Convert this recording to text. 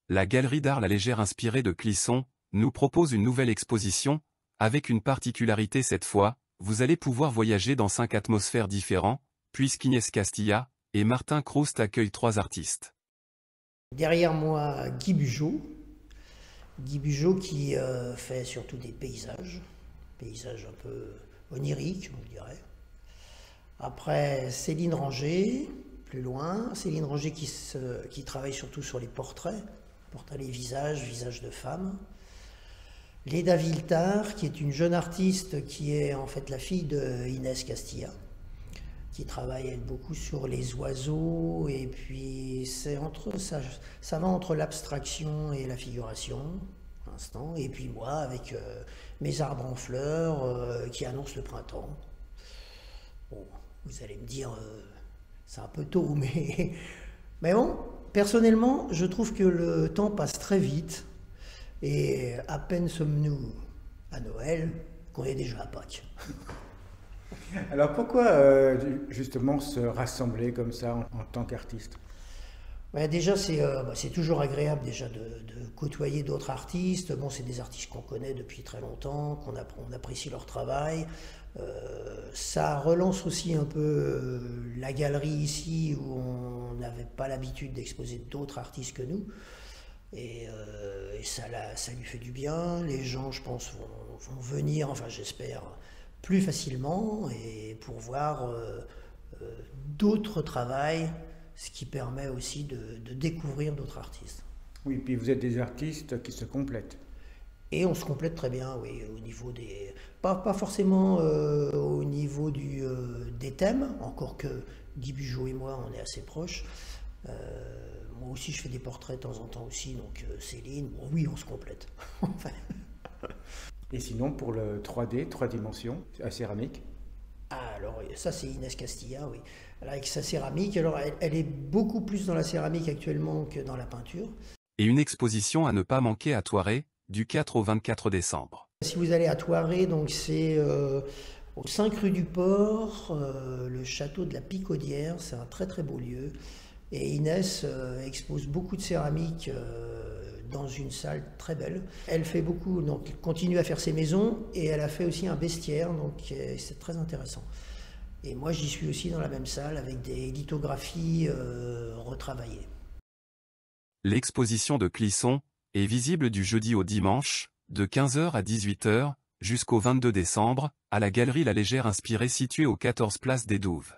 la Galerie d'Art La Légère inspirée de Clisson nous propose une nouvelle exposition, avec une particularité cette fois, vous allez pouvoir voyager dans 5 atmosphères différentes, puisqu'Inès Castilla et Martin Croust accueillent 3 artistes. Derrière moi, Guy Bugeaud. Guy Bugeaud qui fait surtout des paysages un peu oniriques, on dirait. Après, Céline Ranger, plus loin. Céline Ranger qui travaille surtout sur les portraits, les visages de femmes. Léda Viltard, qui est une jeune artiste qui est en fait la fille de Inès Castilla, qui travaille elle, beaucoup sur les oiseaux, et puis ça va entre l'abstraction et la figuration, pour l'instant, et puis moi avec mes arbres en fleurs qui annoncent le printemps. Bon, vous allez me dire, c'est un peu tôt, mais bon, personnellement, je trouve que le temps passe très vite, et à peine sommes-nous à Noël qu'on est déjà à Pâques. Alors pourquoi justement se rassembler comme ça en tant qu'artiste? Ouais, déjà, c'est toujours agréable déjà de côtoyer d'autres artistes. Bon, c'est des artistes qu'on connaît depuis très longtemps, on apprécie leur travail. Ça relance aussi un peu la galerie ici où on n'avait pas l'habitude d'exposer d'autres artistes que nous. Et ça lui fait du bien. Les gens, je pense, vont venir, enfin j'espère, plus facilement et pour voir d'autres travails, ce qui permet aussi de découvrir d'autres artistes. Oui, puis vous êtes des artistes qui se complètent. Et on se complète très bien, oui, au niveau des... Pas forcément au niveau des thèmes, encore que Guy Bugeaud et moi, on est assez proches. Moi aussi, je fais des portraits de temps en temps aussi, donc Céline, bon, oui, on se complète. Et sinon, pour le 3D, 3 dimensions, à céramique? Ah, alors ça, c'est Inès Castilla, oui. Alors, avec sa céramique, alors elle est beaucoup plus dans la céramique actuellement que dans la peinture. Et une exposition à ne pas manquer à Thoiré, du 4 au 24 décembre. Si vous allez à Thoiré, donc c'est au 5 rue du Port, le château de la Picaudière, c'est un très très beau lieu. Et Inès expose beaucoup de céramique dans une salle très belle. Elle fait beaucoup, donc elle continue à faire ses maisons et elle a fait aussi un bestiaire, donc c'est très intéressant. Et moi j'y suis aussi dans la même salle avec des lithographies retravaillées. L'exposition de Clisson est visible du jeudi au dimanche, de 15h à 18h, jusqu'au 22 décembre, à la Galerie La Légère inspirée située au 14 place des Douves.